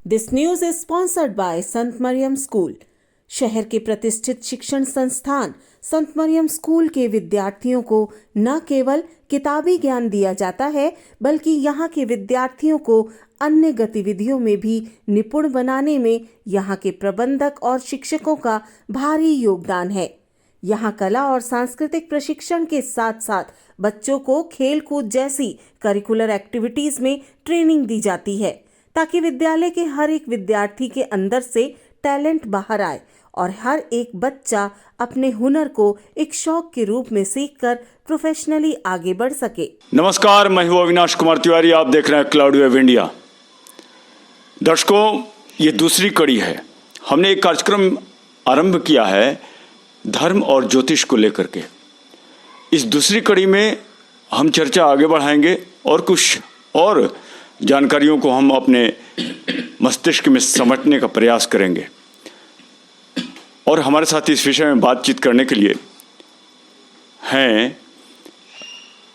This news is sponsored by Sant Maryam school. शहर के प्रतिष्ठित शिक्षण संस्थान संत मरियम स्कूल के विद्यार्थियों को न केवल किताबी ज्ञान दिया जाता है, बल्कि यहाँ के विद्यार्थियों को अन्य गतिविधियों में भी निपुण बनाने में यहाँ के प्रबंधक और शिक्षकों का भारी योगदान है। यहाँ कला और सांस्कृतिक प्रशिक्षण के साथ साथ बच्चों को खेल कूद जैसी करिकुलर एक्टिविटीज में ट्रेनिंग दी जाती है, ताकि विद्यालय के हर एक विद्यार्थी के अंदर से टैलेंट बाहर आए और हर एक बच्चा अपने हुनर को एक शौक के रूप में सीखकर प्रोफेशनली आगे बढ़ सके। नमस्कार, मैं हूं अविनाश कुमार तिवारी। आप देख रहे हैं क्लाउड वेव इंडिया। दर्शकों, ये दूसरी कड़ी है। हमने एक कार्यक्रम आरंभ किया है धर्म और ज्योतिष को लेकर के। इस दूसरी कड़ी में हम चर्चा आगे बढ़ाएंगे और कुछ और जानकारियों को हम अपने मस्तिष्क में समेटने का प्रयास करेंगे। और हमारे साथ इस विषय में बातचीत करने के लिए हैं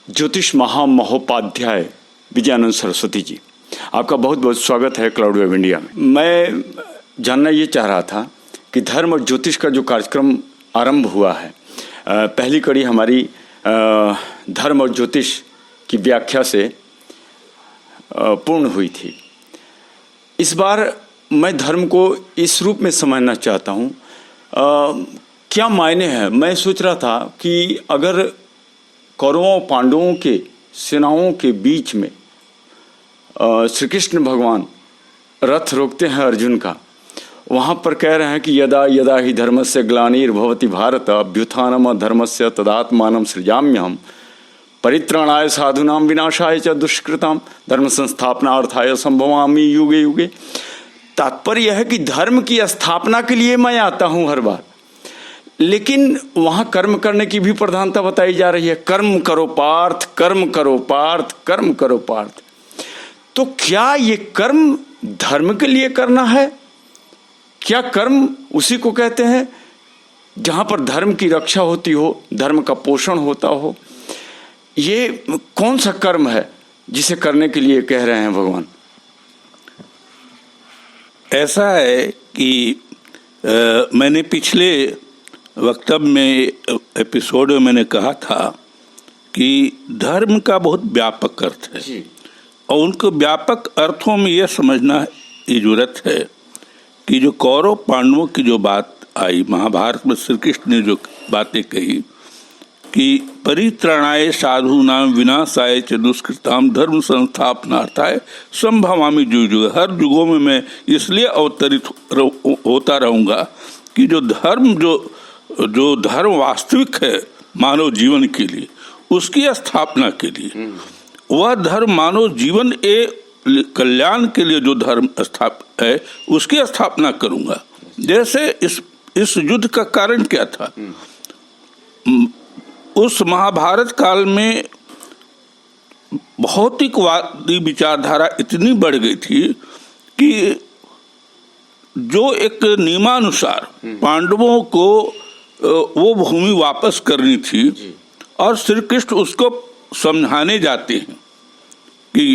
ज्योतिष महामहोपाध्याय विजयानंद सरस्वती जी। आपका बहुत बहुत स्वागत है क्लाउड वेव इंडिया में। मैं जानना ये चाह रहा था कि धर्म और ज्योतिष का जो कार्यक्रम आरंभ हुआ है, पहली कड़ी हमारी धर्म और ज्योतिष की व्याख्या से पूर्ण हुई थी। इस बार मैं धर्म को इस रूप में समझना चाहता हूँ। क्या मायने हैं? मैं सोच रहा था कि अगर कौरवों पांडवों के सेनाओं के बीच में श्री कृष्ण भगवान रथ रोकते हैं अर्जुन का, वहाँ पर कह रहे हैं कि यदा यदा ही धर्मस्य ग्लानिर्भवति भारत अभ्युत्थानम धर्मस्य तदात्मानं सृजाम्यहम् परित्राणाय साधूनां विनाशाय च दुष्कृतां धर्म संस्थापनार्थाय संभवामि युगे युगे। तात्पर्य यह है कि धर्म की स्थापना के लिए मैं आता हूं हर बार, लेकिन वहां कर्म करने की भी प्रधानता बताई जा रही है। कर्म करो पार्थ, कर्म करो पार्थ, कर्म करो पार्थ। तो क्या ये कर्म धर्म के लिए करना है? क्या कर्म उसी को कहते हैं जहां पर धर्म की रक्षा होती हो, धर्म का पोषण होता हो? ये कौन सा कर्म है जिसे करने के लिए कह रहे हैं भगवान? ऐसा है कि मैंने पिछले वक्तव्य में एपिसोड में मैंने कहा था कि धर्म का बहुत व्यापक अर्थ है और उनको व्यापक अर्थों में यह समझना की जरूरत है कि जो कौरव पांडवों की जो बात आई महाभारत में, श्री कृष्ण ने जो बातें कही कि परित्राणाय साधूनां विनाशाय च दुष्कृतां धर्म संस्थापनार्थाय संभवामि युगे युगे। हर युगों में मैं इसलिए अवतरित होता रहूँगा कि जो धर्म वास्तविक है मानव जीवन के लिए, उसकी स्थापना के लिए, वह धर्म मानव जीवन कल्याण के लिए जो धर्म स्थापित है उसकी स्थापना करूँगा। जैसे इस युद्ध का कारण क्या था? उस महाभारत काल में भौतिकवादी विचारधारा इतनी बढ़ गई थी कि जो एक नियमानुसार पांडवों को वो भूमि वापस करनी थी और श्री कृष्ण उसको समझाने जाते हैं कि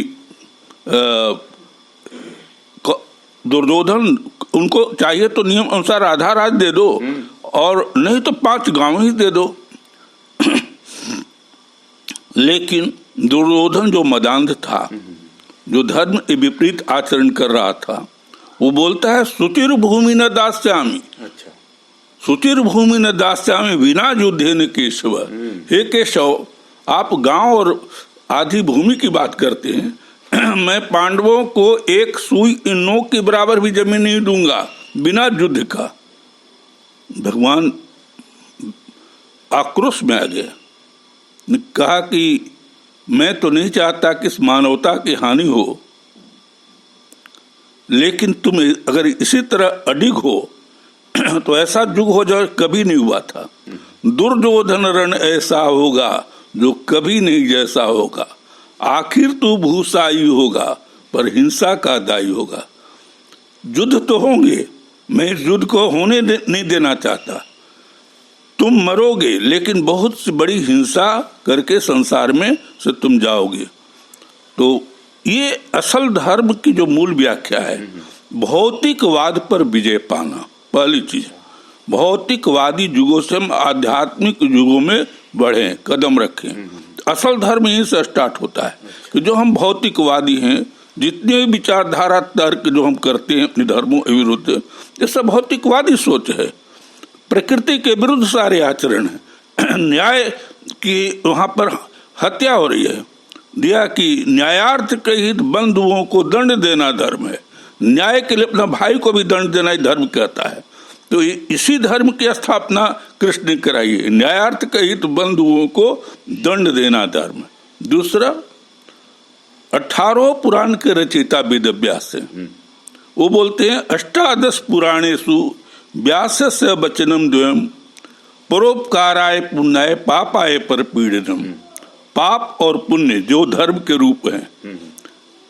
दुर्योधन उनको चाहिए तो नियम अनुसार आधा राज्य दे दो और नहीं तो 5 गांव ही दे दो। लेकिन दुर्योधन जो मदांध था, जो धर्म के विपरीत आचरण कर रहा था, वो बोलता है सुतिर भूमि न दास्यामि। अच्छा। सुतिर भूमि न दास्यामि विना युद्धेन केशव। हे केशव, आप गांव और आधी भूमि की बात करते हैं, मैं पांडवों को एक सुई नोक के बराबर भी जमीन नहीं दूंगा बिना युद्ध का। भगवान आक्रोश में आ गया, ने कहा कि मैं तो नहीं चाहता कि इस मानवता की हानि हो, लेकिन तुम अगर इसी तरह अडिग हो तो ऐसा युग हो जाए कभी नहीं हुआ था। दुर्योधन रण ऐसा होगा जो कभी नहीं जैसा होगा। आखिर तू भूसाई होगा पर हिंसा का दाई होगा। युद्ध तो होंगे, मैं इस युद्ध को होने नहीं देना चाहता। तुम मरोगे लेकिन बहुत सी बड़ी हिंसा करके संसार में से तुम जाओगे। तो ये असल धर्म की जो मूल व्याख्या है, भौतिकवाद पर विजय पाना। पहली चीज, भौतिकवादी युगों से हम आध्यात्मिक युगों में बढ़े, कदम रखें। असल धर्म यहीं से स्टार्ट होता है कि जो हम भौतिकवादी हैं, जितने भी विचारधारा तर्क जो हम करते हैं अपने धर्मों के विरुद्ध, ये सब भौतिकवादी सोच है। प्रकृति के विरुद्ध सारे आचरण है। न्याय की वहाँ पर हत्या हो रही है। दिया कि न्यायार्थ के हित बंधुओं को दंड देना धर्म है। न्याय के लिए अपना भाई को भी दंड देना ही धर्म कहता है। तो इसी धर्म की स्थापना कृष्ण ने कराई है। न्यायार्थ के हित बंधुओं को दंड देना धर्म है। दूसरा, 18 पुराण के रचयिता वेद व्यास है। वो बोलते हैं, 18 पुराणेषु व्यासस्य वचनम द्वयम् परोपकाराय पुण्याय पापाय परपीडनम। पाप और पुण्य जो धर्म के रूप हैं,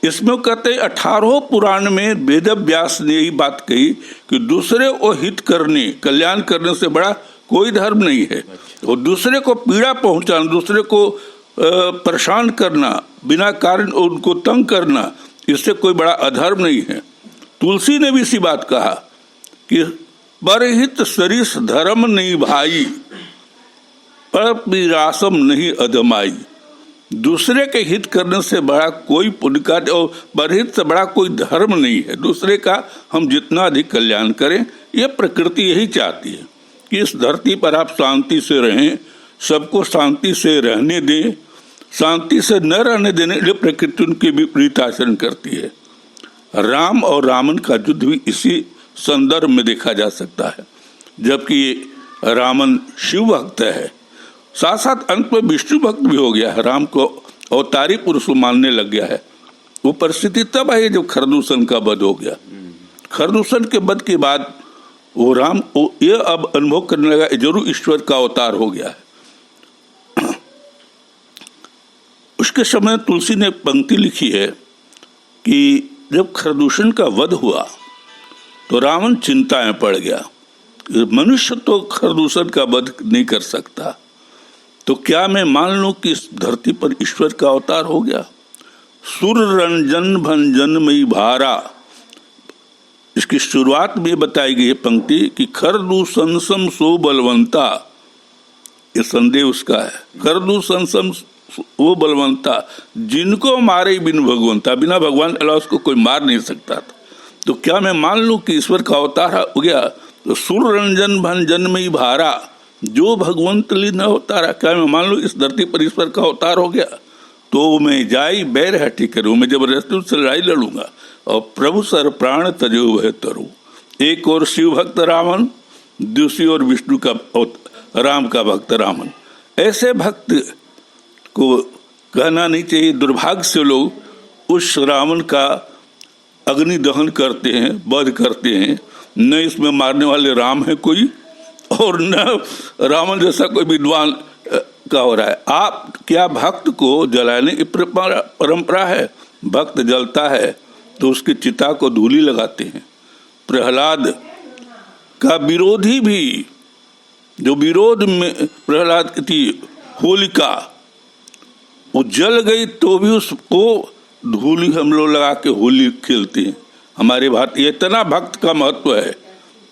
इसमें कहते हैं 18 पुराण में वेद व्यास ने यही बात कही कि दूसरे को हित करने, कल्याण करने से बड़ा कोई धर्म नहीं है। और दूसरे को पीड़ा पहुंचाना, दूसरे को परेशान करना, बिना कारण उनको तंग करना, इससे कोई बड़ा अधर्म नहीं है। तुलसी ने भी इसी बात कहा कि परहित सरिस धर्म नहीं भाई, पर पीरासम नहीं अधमाई। दूसरे के हित करने से बड़ा कोई पुण्य का और परहित से बड़ा कोई धर्म नहीं है। दूसरे का हम जितना अधिक कल्याण करें, ये प्रकृति यही चाहती है कि इस धरती पर आप शांति से रहें, सबको शांति से रहने दें। शांति से न रहने देने के लिए प्रकृति उनके विपरीत आचरण करती है। राम और रावण का युद्ध भी इसी संदर्भ में देखा जा सकता है। जबकि रावण शिव भक्त है, साथ साथ अंत में विष्णु भक्त भी हो गया है, राम को अवतारी पुरुष मानने लग गया है। वो परिस्थिति तब आई जब खरदूषण का वध हो गया। खरदूषण के वध के बाद वो राम ये अब अनुभव करने लगा, जरूर ईश्वर का अवतार हो गया है। उसके समय तुलसी ने पंक्ति लिखी है कि जब खरदूषण का वध हुआ तो रावण चिंता में पड़ गया। मनुष्य तो खरदूषण का वध नहीं कर सकता, तो क्या मैं मान लूं कि इस धरती पर ईश्वर का अवतार हो गया। सुर रंजन भंजनमयी भारा, इसकी शुरुआत में बताई गई है पंक्ति कि खरदूषण सम सो बलवंता, ये संदेह उसका है। खरदूषण सम वो बलवंता, जिनको मारे बिन भगवंता, बिना भगवान अल्लाह उसको कोई मार नहीं सकता था। तो क्या मैं मान लूं कि ईश्वर का अवतार हो गया। तो सुर रंजन भंजनमयी भारा, जो भगवंत ली न अवतारा, क्या मैं मान लूं इस धरती पर ईश्वर का अवतार हो गया। तो मैं जाई बैर हटी करूं, मैं जबरदस्ती उससे लड़ाई लड़ूंगा। और प्रभु सर प्राण तजो वह तरु। एक और शिव भक्त रावण, दूसरी ओर विष्णु का राम का भक्त रावण। ऐसे भक्त को कहना नहीं चाहिए। दुर्भाग्य से लोग उस रावण का अग्नि दहन करते हैं, वध करते हैं। न इसमें मारने वाले राम है कोई, और न रावण जैसा कोई विद्वान का हो रहा है। आप क्या भक्त को जलाने की परंपरा है। भक्त जलता है तो उसकी चिता को धूली लगाते हैं। प्रहलाद का विरोधी भी, जो विरोध में प्रहलाद की थी होलिका, वो जल गई तो भी उसको धूली हम लोग लगा के होली खेलते हैं। हमारे भारतीय इतना भक्त का महत्व है।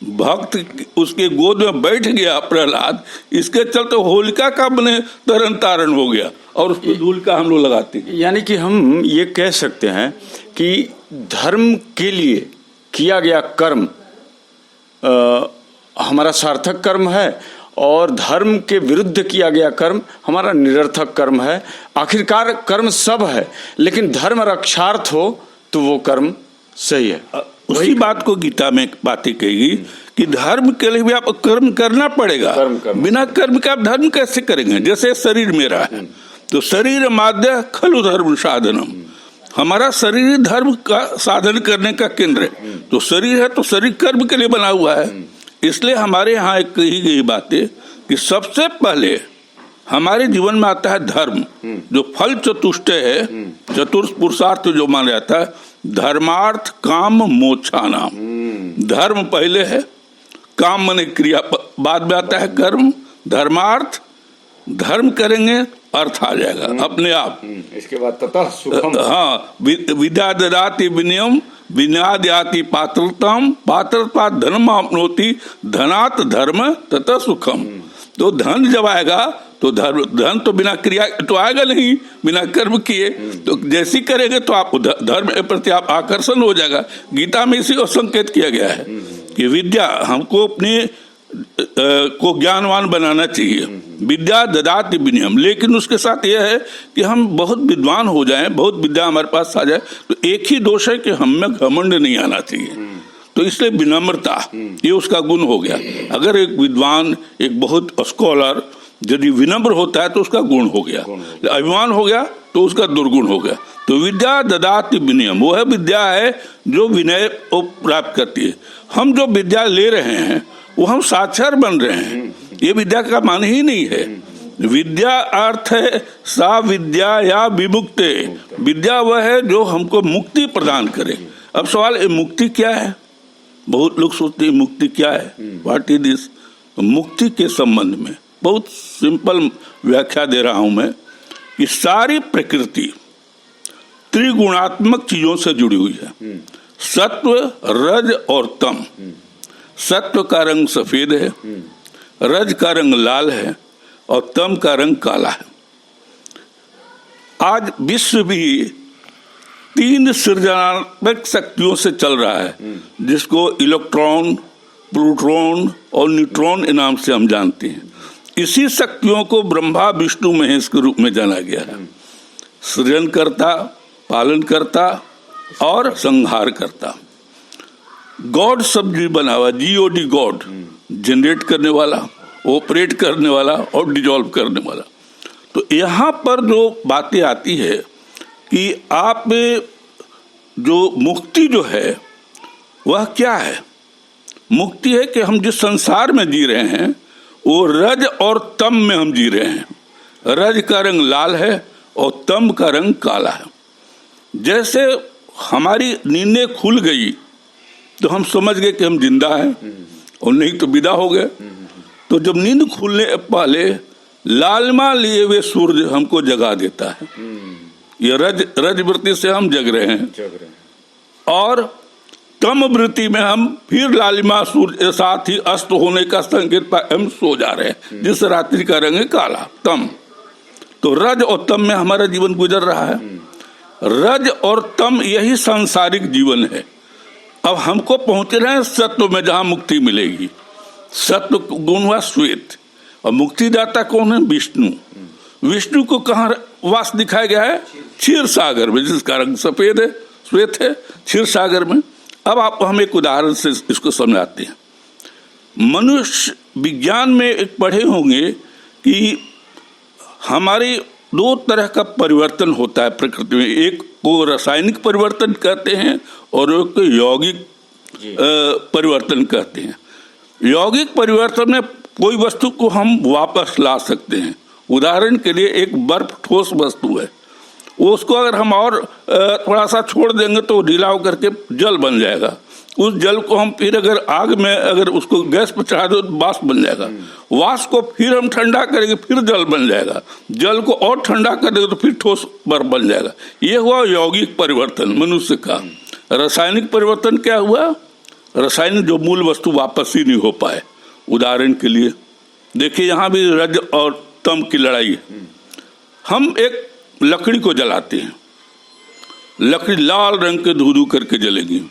भक्त उसके गोद में बैठ गया प्रहलाद, इसके चलते होलिका का बने तरन तारण हो गया और उसको धूल का हम लोग लगाते हैं। यानी कि हम ये कह सकते हैं कि धर्म के लिए किया गया कर्म हमारा सार्थक कर्म है और धर्म के विरुद्ध किया गया कर्म हमारा निरर्थक कर्म है। आखिरकार कर्म सब है, लेकिन धर्म रक्षार्थ हो तो वो कर्म सही है। उसी बात को गीता में बातें कही कि धर्म के लिए भी आप कर्म करना पड़ेगा। बिना कर्म के आप धर्म कैसे करेंगे। जैसे शरीर मेरा है तो शरीर माध्य खलु धर्म साधनम, हमारा शरीर धर्म का साधन करने का केंद्र है। तो शरीर है तो शरीर कर्म के लिए बना हुआ है। इसलिए हमारे यहाँ एक कही गई बात है कि सबसे पहले हमारे जीवन में आता है धर्म, जो फल चतुष्टय है, चतुर्थ पुरुषार्थ जो माना जाता है। धर्मार्थ काम मोक्षाना, धर्म पहले है, काम माने क्रिया बाद में आता है कर्म। धर्मार्थ धर्म करेंगे अर्थ आ जाएगा अपने आप। इसके बाद ततः सुखम। हाँ, विद्या ददाति विनयम विनयादयाति पात्रताम पात्रता धर्म आपनोति धनात् धर्म ततः सुखम। तो धन जब आएगा तो धन तो बिना क्रिया तो आएगा नहीं, बिना कर्म किए। तो जैसी करेंगे तो आप धर्म के प्रति आप आकर्षण हो जाएगा। गीता में इसी को संकेत किया गया है कि विद्या हमको अपने को ज्ञानवान बनाना चाहिए। विद्या ददाति विनयम, लेकिन उसके साथ यह है कि हम बहुत विद्वान हो जाएं, बहुत विद्या हमारे पास आ जाए, तो एक ही दोष है कि हम में घमंड नहीं आना चाहिए। तो इसलिए विनम्रता ये उसका गुण हो गया। अगर एक विद्वान, एक बहुत स्कॉलर यदि विनम्र होता है तो उसका गुण हो गया, अभिमान हो गया तो उसका दुर्गुण हो गया। तो विद्या ददाति विनयम, वो है विद्या है जो विनय को प्राप्त करती है। हम जो विद्या ले रहे हैं वो हम साक्षर बन रहे हैं, ये विद्या का मान ही नहीं है। विद्या अर्थ है सा विद्या या विमुक्ते, विद्या वह है जो हमको मुक्ति प्रदान करे। अब सवाल है मुक्ति क्या है? बहुत लोग सोचते हैं मुक्ति क्या है, व्हाट इज दिस। मुक्ति के संबंध में बहुत सिंपल व्याख्या दे रहा हूं मैं कि सारी प्रकृति त्रिगुणात्मक चीजों से जुड़ी हुई है, सत्व रज और तम। सत्व का रंग सफेद है, रज का रंग लाल है और तम का रंग काला है। आज विश्व भी 3 सृजनात्मक शक्तियों से चल रहा है, जिसको इलेक्ट्रॉन, प्रोटॉन और न्यूट्रॉन के नाम से हम जानते हैं। इसी शक्तियों को ब्रह्मा विष्णु महेश के रूप में जाना गया है। सृजन करता, पालन करता और संहार करता। गॉड शब्द भी बना हुआ, GOD गॉड, जनरेट करने वाला, ऑपरेट करने वाला और डिजॉल्व करने वाला। तो यहाँ पर जो बातें आती है कि आप जो मुक्ति जो है वह क्या है? मुक्ति है कि हम जिस संसार में जी रहे हैं वो रज और तम में हम जी रहे हैं। रज का रंग लाल है और तम का रंग काला है। जैसे हमारी नींदें खुल गई तो हम समझ गए कि हम जिंदा हैं और नहीं तो विदा हो गए। तो जब नींद खुलने पहले लालिमा लिए हुए सूर्य हमको जगा देता है। ये रज वृत्ति से हम जग रहे हैं और तम वृत्ति में हम फिर लालिमा सूर्य के साथ ही अस्त होने का संकेत पर हम सो जा रहे हैं, जिस रात्रि का रंग है काला, तम। तो रज और तम में हमारा जीवन गुजर रहा है। रज और तम यही सांसारिक जीवन है। अब हमको पहुंच रहे हैं सत्व में, जहां मुक्ति मिलेगी। सत्व गुण हुआ श्वेत और मुक्तिदाता कौन है? विष्णु। विष्णु को कहाँ वास दिखाया गया है? क्षीर सागर में, जिसका रंग सफेद है, श्वेत है, क्षीर सागर में। अब आप हम एक उदाहरण से इसको समझाते हैं। मनुष्य विज्ञान में एक पढ़े होंगे कि हमारे 2 तरह का परिवर्तन होता है प्रकृति में। एक को रासायनिक परिवर्तन कहते हैं और एक को यौगिक परिवर्तन कहते हैं। यौगिक परिवर्तन में कोई वस्तु को हम वापस ला सकते हैं। उदाहरण के लिए एक बर्फ ठोस वस्तु है, उसको अगर हम और थोड़ा सा छोड़ देंगे तो ढीला होकर के जल बन जाएगा। उस जल को हम फिर अगर आग में अगर उसको गैस पर चढ़ा दो तो वाष्प बन जाएगा। वाष्प को फिर हम ठंडा करेंगे, फिर जल बन जाएगा। जल को और ठंडा कर देंगे तो फिर ठोस बर्फ बन जाएगा। ये हुआ यौगिक परिवर्तन मनुष्य का। रासायनिक परिवर्तन क्या हुआ? रासायनिक जो मूल वस्तु वापस ही नहीं हो पाए। उदाहरण के लिए देखिए, यहाँ भी रज और तम की लड़ाई है। हम एक लकड़ी को जलाते हैं, लकड़ी लाल रंग के धू करके जलेगी,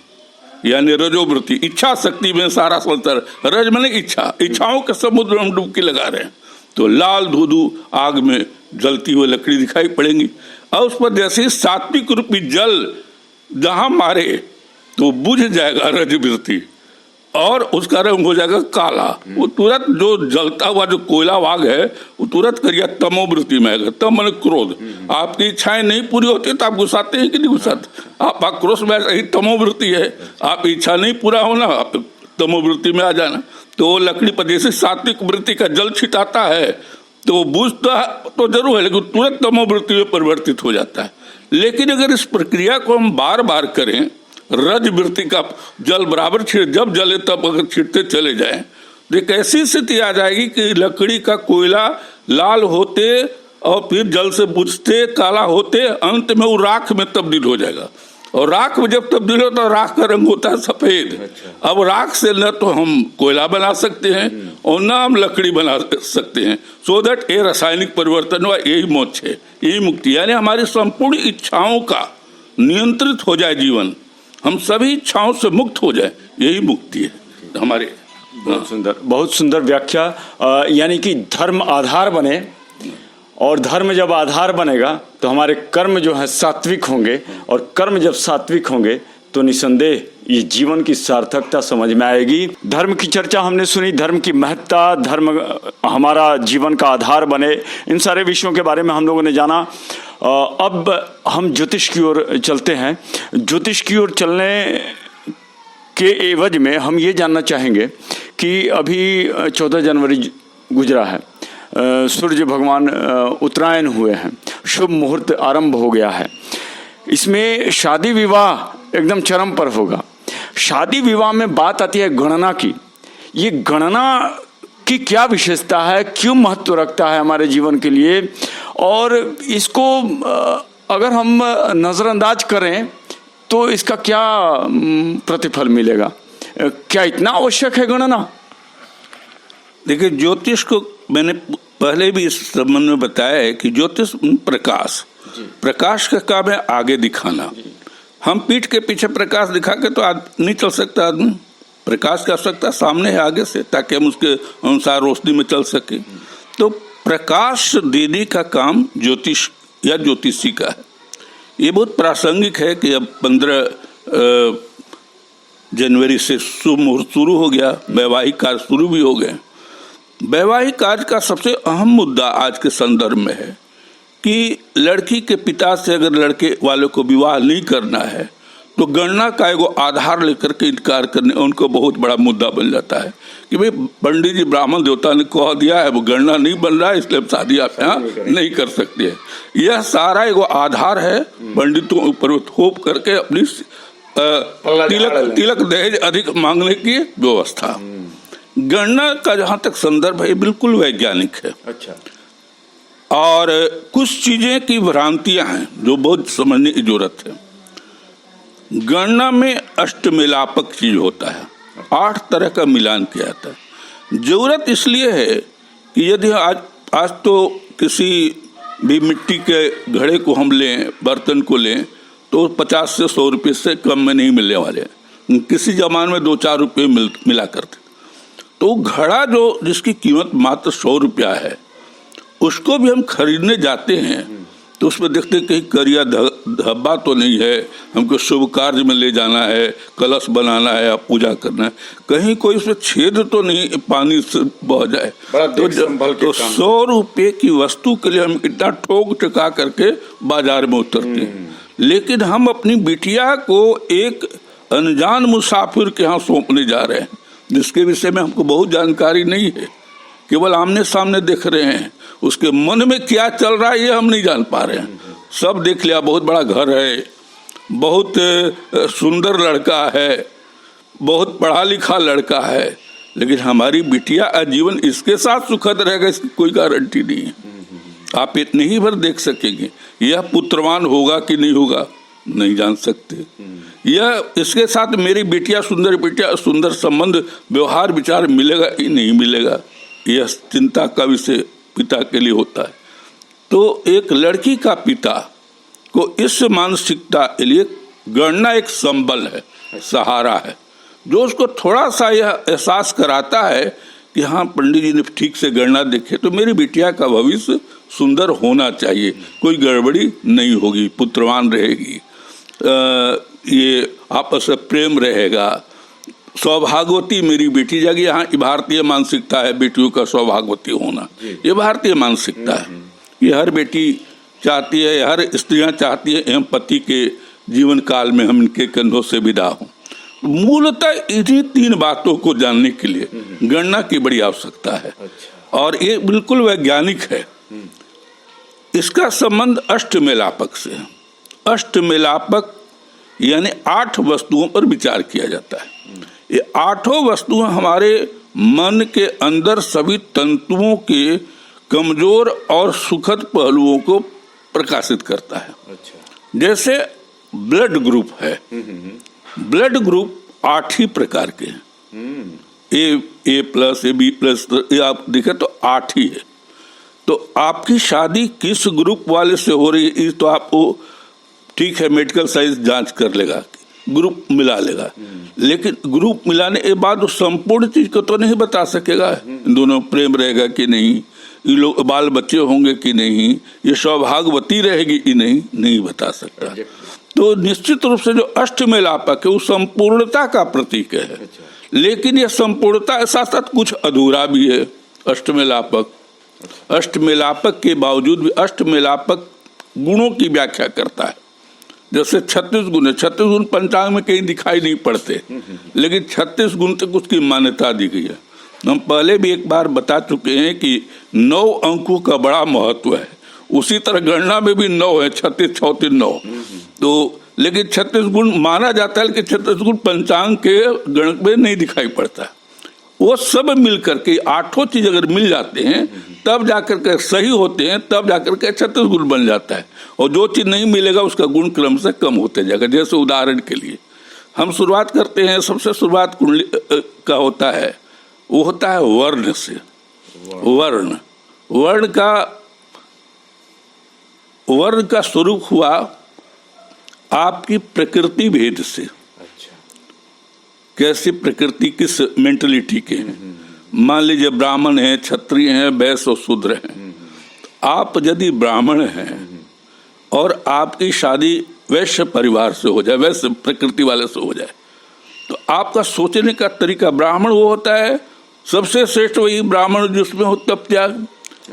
यानी रजोवृत्ति, इच्छा शक्ति में सारा संसार। रज माने इच्छा, इच्छाओं के समुद्र में हम डुबकी लगा रहे हैं। तो लाल धू आग में जलती हुई लकड़ी दिखाई पड़ेगी। और उस पर जैसे सात्विक रूपी जल जहां मारे तो बुझ जाएगा रजवृत्ति और उसका रंग हो जाएगा काला। वो तुरंत जो जलता हुआ जो कोयला वाग है वो तुरंत करिए तमोवृत्ति में आएगा। तम माने क्रोध। आपकी इच्छाएं नहीं पूरी होती तो आप गुस्साते हैं कि नहीं गुस्साते? आप आक्रोश में ही तमोवृत्ति है। आप इच्छा नहीं पूरा होना, आप तमोवृत्ति में आ जाना। तो लकड़ी पर जैसे सात्विक वृत्ति का जल छिटाता है तो वो बुझता तो जरूर है, लेकिन तुरंत तमोवृत्ति में परिवर्तित हो जाता है। लेकिन अगर इस प्रक्रिया को हम बार बार करें, रज वृत्ति का जल बराबर जब जले तब अगर छिड़ते चले जाएं तो एक ऐसी स्थिति आ जाएगी कि लकड़ी का कोयला लाल होते और फिर जल से बुझते काला होते, अंत में वो राख में तब्दील हो जाएगा। और राख में जब तब्दील होता है राख का रंग होता है सफेद। अब राख से न तो हम कोयला बना सकते हैं और न हम लकड़ी बना सकते हैं। सो दैट ये रासायनिक परिवर्तन हुआ, यही मोक्ष है, यही मुक्ति, यानी हमारी संपूर्ण इच्छाओं का नियंत्रित हो जाए जीवन, हम सभी इच्छाओं से मुक्त हो जाए, यही मुक्ति है हमारे। बहुत सुंदर व्याख्या। यानी कि धर्म आधार बने, और धर्म जब आधार बनेगा तो हमारे कर्म जो है सात्विक होंगे, और कर्म जब सात्विक होंगे तो निसंदेह ये जीवन की सार्थकता समझ में आएगी। धर्म की चर्चा हमने सुनी, धर्म की महत्ता, धर्म हमारा जीवन का आधार बने, इन सारे विषयों के बारे में हम लोगों ने जाना। अब हम ज्योतिष की ओर चलते हैं। ज्योतिष की ओर चलने के एवज में हम ये जानना चाहेंगे कि अभी 14 जनवरी गुजरा है, सूर्य भगवान उत्तरायण हुए हैं, शुभ मुहूर्त आरंभ हो गया है, इसमें शादी विवाह एकदम चरम पर होगा। शादी विवाह में बात आती है गणना की। ये गणना की क्या विशेषता है, क्यों महत्व रखता है हमारे जीवन के लिए, और इसको अगर हम नज़रअंदाज करें तो इसका क्या प्रतिफल मिलेगा? क्या इतना आवश्यक है गणना? देखिए, ज्योतिष को मैंने पहले भी इस संबंध में बताया है कि ज्योतिष प्रकाश का काम है आगे दिखाना। हम पीठ के पीछे प्रकाश दिखा के तो नहीं चल सकता आदमी, प्रकाश कर सकता सामने है आगे से, ताकि हम उसके अनुसार रोशनी में चल सके। तो प्रकाश देने का काम ज्योतिष या ज्योतिषी का है। ये बहुत प्रासंगिक है कि अब 15 जनवरी से शुभ मुहूर्त शुरू हो गया, वैवाहिक कार्य शुरू भी हो गए। वैवाहिक कार्य का सबसे अहम मुद्दा आज के संदर्भ में है कि लड़की के पिता से अगर लड़के वाले को विवाह नहीं करना है तो गणना का एगो आधार लेकर के इनकार करने उनको बहुत बड़ा मुद्दा बन जाता है कि भाई पंडित जी ब्राह्मण देवता ने कह दिया है, वो गणना नहीं बन रहा है, इसलिए शादी आप यहाँ नहीं कर सकते हैं। यह सारा एगो आधार है पंडितों ऊपर थोप करके अपनी तिलक दहेज अधिक मांगने की व्यवस्था। गणना का जहाँ तक संदर्भ है बिल्कुल वैज्ञानिक है। अच्छा। और कुछ चीजें की भ्रांतियां हैं जो बहुत समझने की जरूरत है। गणना में अष्टमेलापक चीज होता है, 8 तरह का मिलान किया जाता है। जरूरत इसलिए है कि यदि आज तो किसी भी मिट्टी के घड़े को हम लें, बर्तन को लें, तो 50 से 100 रुपये से कम में नहीं मिलने वाले। किसी जमाने में 2-4 रुपये मिला करते। तो घड़ा जो जिसकी कीमत मात्र 100 रुपया है, उसको भी हम खरीदने जाते हैं तो उसमें देखते हैं कहीं करिया धब्बा तो नहीं है, हमको शुभ कार्य में ले जाना है, कलश बनाना है, पूजा करना है, कहीं कोई उसमें छेद तो नहीं पानी से बह जाए। तो 100 रुपये की वस्तु के लिए हम इतना ठोक टका करके बाजार में उतरते हैं। लेकिन हम अपनी बिटिया को एक अनजान मुसाफिर के यहाँ सौंपने जा रहे हैं जिसके विषय में हमको बहुत जानकारी नहीं है, केवल आमने सामने देख रहे हैं, उसके मन में क्या चल रहा है ये हम नहीं जान पा रहे हैं। सब देख लिया, बहुत बड़ा घर है, बहुत सुंदर लड़का है, बहुत पढ़ा लिखा लड़का है, लेकिन हमारी बिटिया आजीवन इसके साथ सुखद रहेगा इसकी कोई गारंटी नहीं है। आप इतने ही भर देख सकेंगे, यह पुत्रवान होगा कि नहीं होगा नहीं जान सकते। यह इसके साथ मेरी बिटिया सुंदर संबंध व्यवहार विचार मिलेगा ही नहीं मिलेगा, यह चिंता का विषय पिता के लिए होता है। तो एक लड़की का पिता को इस मानसिकता के लिए गणना एक संबल है, सहारा है, जो उसको थोड़ा सा यह एहसास कराता है कि हाँ पंडित जी ने ठीक से गणना देखे तो मेरी बिटिया का भविष्य सुंदर होना चाहिए, कोई गड़बड़ी नहीं होगी, पुत्रवान रहेगी, ये आपस में प्रेम रहेगा, सौभाग्यवती मेरी बेटी जाएगी। यहाँ भारतीय मानसिकता है बेटियों का सौभाग्यवती होना, ये भारतीय मानसिकता है। ये हर बेटी चाहती है, हर स्त्रियां चाहती है एवं पति के जीवन काल में हम इनके कंधों से विदा हों। मूलतः इन्हीं 3 बातों को जानने के लिए गणना की बड़ी आवश्यकता है। और ये बिल्कुल वैज्ञानिक है। इसका संबंध अष्टमेलापक से है। अष्टमेलापक यानी 8 वस्तुओं पर विचार किया जाता है। ये 8 वस्तुएं हमारे मन के अंदर सभी तंतुओं के कमजोर और सुखद पहलुओं को प्रकाशित करता है। अच्छा। जैसे ब्लड ग्रुप है, ब्लड ग्रुप 8 ही प्रकार के हैं, ए प्लस, ए बी प्लस, ये आप देखें तो 8 ही है। तो आपकी शादी किस ग्रुप वाले से हो रही है, तो आपको ठीक है मेडिकल साइंस जांच कर लेगा, ग्रुप मिला लेगा, लेकिन ग्रुप मिलाने के बाद उस संपूर्ण चीज को तो नहीं बता सकेगा। इन दोनों प्रेम रहेगा कि नहीं, ये लोग बाल बच्चे होंगे कि नहीं, ये सौभाग्यवती रहेगी कि नहीं बता सकता। तो निश्चित रूप से जो अष्टमेलापक है वो संपूर्णता का प्रतीक है। लेकिन यह संपूर्णता के साथ साथ कुछ अधूरा भी है। अष्टमेलापक के बावजूद भी अष्टमेलापक गुणों की व्याख्या करता है। जैसे 36 गुण है, 36 गुण पंचांग में कहीं दिखाई नहीं पड़ते, लेकिन 36 गुण तक उसकी मान्यता दी गई है। हम पहले भी एक बार बता चुके हैं कि 9 अंकों का बड़ा महत्व है। उसी तरह गणना में भी 9 है, 36, 34, 9। तो लेकिन 36 गुण माना जाता है, लेकिन 36 गुण पंचांग के गणक में नहीं दिखाई पड़ता। वो सब मिलकर के 8 चीज अगर मिल जाते हैं तब जाकर के सही होते हैं, तब जाकर के 36 गुण बन जाता है। और जो चीज नहीं मिलेगा उसका गुण क्रम से कम होते जाएगा। जैसे उदाहरण के लिए हम शुरुआत करते हैं, सबसे शुरुआत कुंडली का होता है, वो होता है वर्ण से। वर्ण का स्वरूप हुआ आपकी प्रकृति भेद से। अच्छा। कैसी प्रकृति, किस मेंटलिटी के हैं। मान लीजिए ब्राह्मण हैं, क्षत्रिय हैं, वैश्य और शूद्र हैं। आप यदि ब्राह्मण हैं और आपकी शादी वैश्य परिवार से हो जाए, वैश्य प्रकृति वाले से हो जाए, तो आपका सोचने का तरीका, ब्राह्मण वो होता है सबसे श्रेष्ठ वही ब्राह्मण जिसमें हो तप त्याग।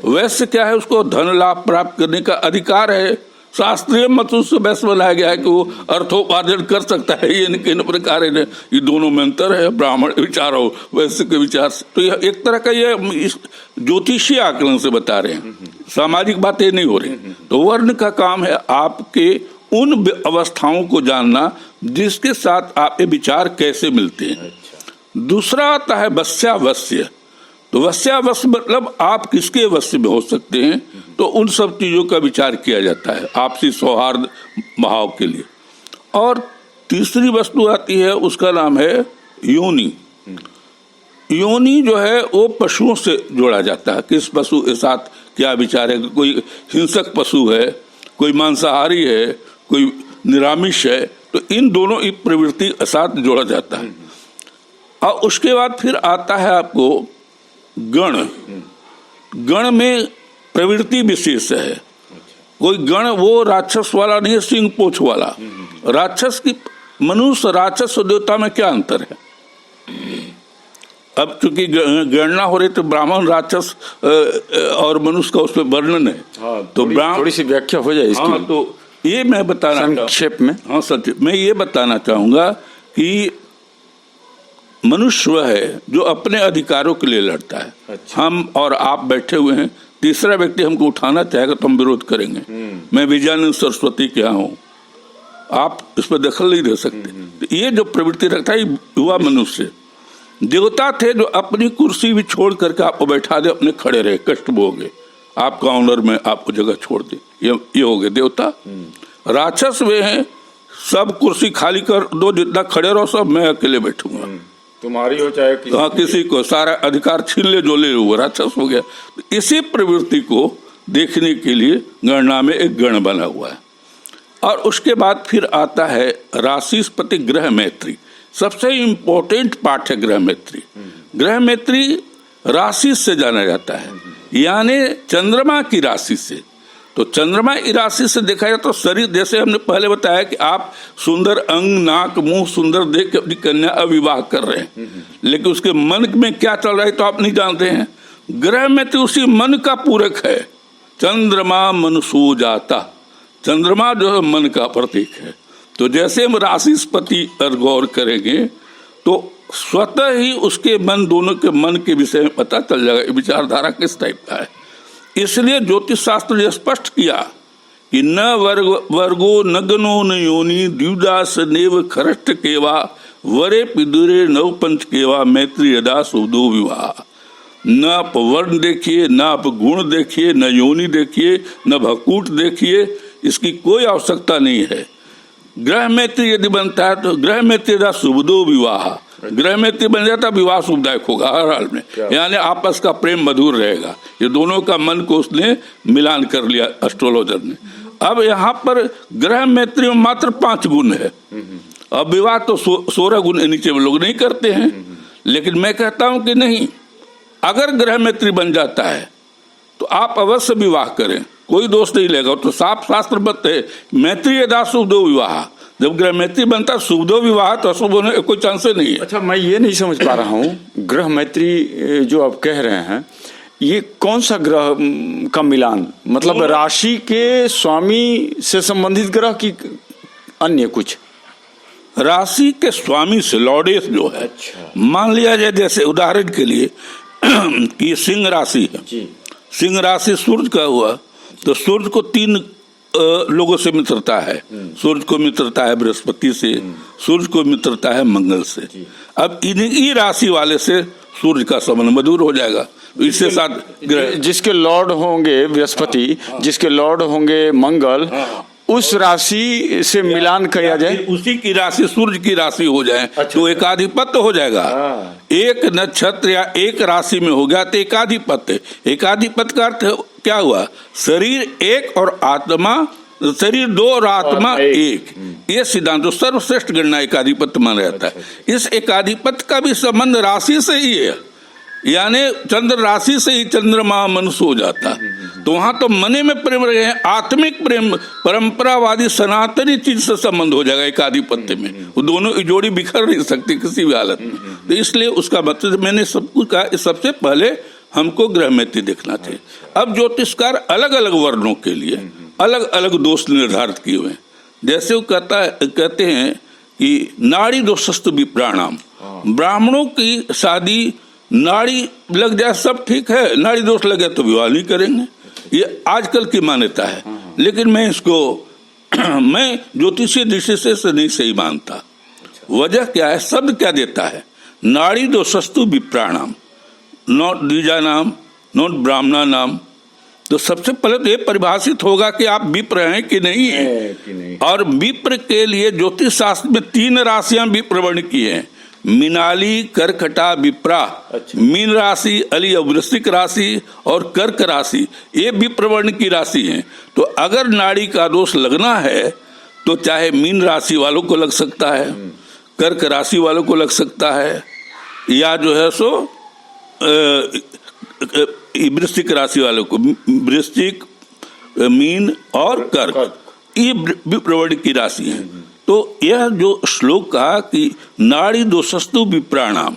वैश्य क्या है, उसको धन लाभ प्राप्त करने का अधिकार है। शास्त्रीय मत उससे वैश्य बनाया गया है कि वो अर्थोपार्जन कर सकता है। ये किन प्रकार है, ये दोनों में अंतर है, ब्राह्मण विचार हो वैश्य के विचार से। तो यह एक तरह का ये ज्योतिषीय आकलन से बता रहे हैं, सामाजिक बातें नहीं हो रही। तो वर्ण का काम है आपके उन अवस्थाओं को जानना जिसके साथ आपके विचार कैसे मिलते हैं। दूसरा आता है वश्यावस्य। तो वश्यावस्य मतलब आप किसके वश्य में हो सकते हैं, तो उन सब चीजों का विचार किया जाता है आपसी सौहार्द भाव के लिए। और तीसरी वस्तु आती है, उसका नाम है योनि। योनि जो है वो पशुओं से जोड़ा जाता है, किस पशु के साथ क्या विचार है। कोई हिंसक पशु है, कोई मांसाहारी है, कोई निरामिष है, तो इन दोनों की प्रवृत्ति के साथ जोड़ा जाता है। और उसके बाद फिर आता है आपको गण। गण में प्रवृत्ति विशेष है। कोई गण वो राक्षस वाला नहीं है, सिंह पोछ वाला। राक्षस की, मनुष्य राक्षस और देवता में क्या अंतर है। अब चूंकि गणना हो रही तो ब्राह्मण राक्षस और मनुष्य का उसमें वर्णन है। तो थोड़ी सी व्याख्या हो जाए इसकी। तो ये मैं बताना संक्षेप में, संक्षेप में ये बताना चाहूंगा कि मनुष्य वह है जो अपने अधिकारों के लिए लड़ता है। अच्छा। हम और आप बैठे हुए हैं, तीसरा व्यक्ति हमको उठाना चाहेगा तो हम विरोध करेंगे। मैं विजयानंद सरस्वती के यहाँ हूँ, आप इस पर दखल नहीं दे सकते। तो ये जो प्रवृत्ति रखता है युवा मनुष्य। देवता थे जो अपनी कुर्सी भी छोड़ करके आपको बैठा दे, अपने खड़े रहे, कष्ट भोगे, आपका ऑनर में आपको जगह छोड़ दे, ये हो गए देवता। राक्षस वे हैं, सब कुर्सी खाली कर दो, जितना खड़े रहो सब, मैं अकेले बैठूंगा, तुम्हारी हो चाहे किसी को सारा अधिकार छीन ले, जो ले वो राक्षस हो गया। इसी प्रवृत्ति को देखने के लिए गणना में एक गण बना हुआ है। और उसके बाद फिर आता है राशिस्पति ग्रह मैत्री। सबसे इम्पोर्टेंट पार्ट है ग्रह मैत्री। ग्रह मैत्री राशि से जाना जाता है, यानी चंद्रमा की राशि से। तो चंद्रमा की राशि से देखा जाए तो शरीर, जैसे हमने पहले बताया कि आप सुंदर अंग, नाक, मुंह सुंदर देख के अपनी कन्या अविवाह कर रहे हैं, लेकिन उसके मन में क्या चल रहा है तो आप नहीं जानते हैं। ग्रह में तो उसी मन का पूरक है। चंद्रमा मनसो जाता, चंद्रमा जो है मन का प्रतीक है। तो जैसे हम राशिस्पति पर गौर करेंगे तो स्वतः ही उसके मन, दोनों के मन के विषय में पता चल जाएगा विचारधारा किस टाइप का है। इसलिए ज्योतिष शास्त्र ने स्पष्ट किया कि न वर्गो न गनो न योनि द्विदास नेव खरष्ट केवा वरे पिदुरे नव पंच केवा मैत्री यदा सुदो विवाह। न आप वर्ण देखिए, न आप गुण देखिए, न योनि देखिए, न भकूट देखिए, इसकी कोई आवश्यकता नहीं है। ग्रह मैत्री यदि बनता है तो ग्रह मैत्री का शुभदो विवाह, ग्रह मैत्री बन जाता विवाह शुभदायक होगा हर हाल में, यानी आपस का प्रेम मधुर रहेगा। ये दोनों का मन को उसने मिलान कर लिया एस्ट्रोलॉजर ने। अब यहाँ पर ग्रह मैत्री में मात्र 5 गुण है, अब विवाह तो 16 गुण नीचे लोग नहीं करते हैं। लेकिन मैं कहता हूं कि नहीं, अगर ग्रह मैत्री बन जाता है तो आप अवश्य विवाह करें, कोई दोष नहीं लेगा। तो साफ शास्त्र है मैत्री यदा शुभदो विवाह, जब ग्रह मैत्री बनता है शुभदो विवाह तो अशुभ होने का कोई चांस नहीं है। अच्छा, मैं ये नहीं समझ पा रहा हूँ, ग्रह मैत्री जो आप कह रहे हैं ये कौन सा ग्रह का मिलान, मतलब राशि के स्वामी से संबंधित ग्रह की अन्य कुछ? राशि के स्वामी से लॉर्डेस जो है, मान लिया जाए जैसे उदाहरण के लिए कि सिंह राशि है, सिंह राशि सूर्य का हुआ तो सूर्य को 3 लोगों से मित्रता है। सूर्य को मित्रता है बृहस्पति से, सूर्य को मित्रता है मंगल से। अब इन्हीं राशि वाले से सूर्य का संबंध मधुर हो जाएगा। इसके साथ जिसके लॉर्ड होंगे बृहस्पति, जिसके लॉर्ड होंगे मंगल, उस राशि से मिलान किया जाए, उसी की राशि सूर्य की राशि हो जाए तो एकाधिपत्य हो जाएगा। एक नक्षत्र या एक राशि में हो गया तो एकाधिपत्य। एकाधिपत्य का अर्थ क्या हुआ? शरीर एक और आत्मा, शरीर 2 और आत्मा 1। ये सिद्धांत तो सर्वश्रेष्ठ गणना एकाधिपत्य माना जाता है। इस एकाधिपत्य का भी संबंध राशि से ही है, यानी चंद्र राशि से ही चंद्रमा मनुष्य हो जाता। तो वहां तो मने में प्रेम रहे हैं, आत्मिक प्रेम, परंपरावादी सनातनी चीज से संबंध हो जाएगा एकाधिपत्य में। वो दोनों की जोड़ी बिखर नहीं सकती किसी भी हालत में। तो इसलिए उसका मतलब मैंने सब कुछ कहा, सबसे पहले हमको ग्रह मैत्री देखना चाहिए। अब ज्योतिषकार अलग अलग वर्णों के लिए अलग अलग दोष निर्धारित किए हुए हैं। जैसे वो कहते हैं कि नाड़ी दोषस्तु विप्राणाम, ब्राह्मणों की शादी नाड़ी लग जाए सब ठीक है, नाड़ी दोष लगे तो विवाह नहीं करेंगे, ये आजकल की मान्यता है। लेकिन मैं इसको मैं ज्योतिषीय दृष्टि से नहीं सही मानता। वजह क्या है? शब्द क्या देता है? नाड़ी दोषस्तु विप्राणाम, नॉट द्विजा नाम, नॉट ब्राह्मणा नाम। तो सबसे पहले तो ये परिभाषित होगा कि आप विप्र हैं कि नहीं है। और विप्र के लिए ज्योतिष शास्त्र में 3 राशियां विप्र वर्ण की हैं, मीनाली, कर्कटा, विप्रा। मीन राशि, अली वृश्चिक राशि और कर्क राशि, ये विप्रवर्ण की राशि हैं। तो अगर नाड़ी का दोष लगना है तो चाहे मीन राशि वालों को लग सकता है, कर्क राशि वालों को लग सकता है, या जो है सो वृश्चिक राशि वालों को, वृश्चिक, मीन और कर्क, ये विप्रवर्ण की राशि है। तो यह जो श्लोक कहा कि नाड़ी दोषस्तु विप्राणाम,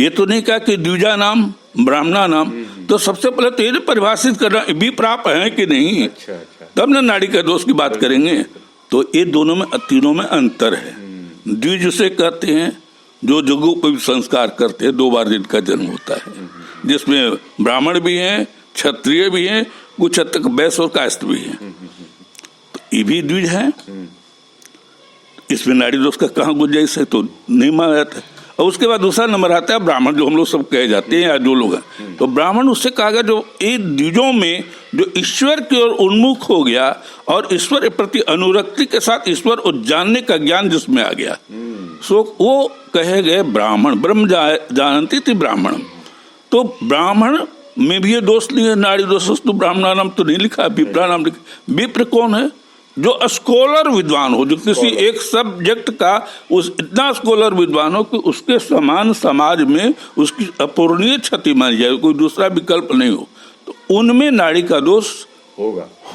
ये तो नहीं कहा कि द्विजा नाम, ब्राह्मणा नाम। तो सबसे पहले तो ये परिभाषित करना विप्राप है कि नहीं, तब ना नाड़ी का दोष की बात करेंगे। तो ये दोनों में, तीनों में अंतर है। द्विज उसे कहते हैं जो जगों पर संस्कार करते हैं, 2 बार जिनका जन्म होता है, जिसमें ब्राह्मण भी हैं, क्षत्रिय भी हैं, कुछ हद तक वैश्य और कायस्थ भी हैं। तो ये भी द्विज है। इसमें नाड़ी दोष का कहाँ गुंजाइश है? तो नहीं माना जाता। और उसके बाद दूसरा नंबर आता है ब्राह्मण, जो हम लोग सब कहे जाते हैं या जो लोग हैं। तो ब्राह्मण उससे कहा गया जो इन द्विजों में जो ईश्वर की ओर उन्मुख हो गया और ईश्वर के प्रति अनुरक्ति के साथ ईश्वर को जानने का ज्ञान जिसमें आ गया, सो वो कहे गए ब्राह्मण। ब्रह्म जानती थी ब्राह्मण। तो ब्राह्मण में भी ये दोष नहीं है, नाड़ी दोषस्तु ब्राह्मणा नाम तो नहीं लिखा, विप्रा नाम लिखा। विप्र कौन है? जो स्कॉलर विद्वान हो, जो किसी एक सब्जेक्ट का उस इतना स्कॉलर विद्वान हो कि उसके समान समाज में उसकी अपूरणीय क्षति मानी जाए, कोई दूसरा विकल्प नहीं हो, तो उनमें नाड़ी का दोष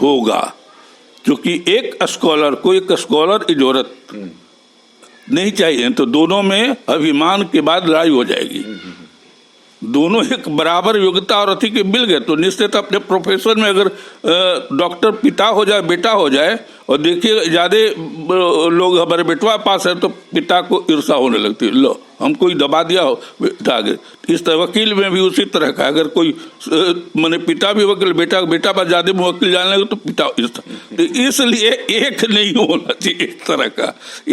होगा। क्योंकि एक स्कॉलर को एक स्कॉलर की जरूरत नहीं चाहिए, तो दोनों में अभिमान के बाद लड़ाई हो जाएगी। दोनों एक बराबर योग्यता और अति के मिल गए तो निश्चित अपने प्रोफेशन में अगर डॉक्टर पिता हो जाए, बेटा हो जाए, और देखिए ज्यादा लोग हमारे बेटवा पास है तो पिता को ईर्षा होने लगती है, लो हम कोई दबा दिया हो बेटा आगे। इस तरह वकील में भी उसी तरह का, अगर कोई मैंने पिता भी वकील, बेटा पर ज्यादा वकील जाने लगे तो पिता तो इसलिए एक नहीं होना चाहिए।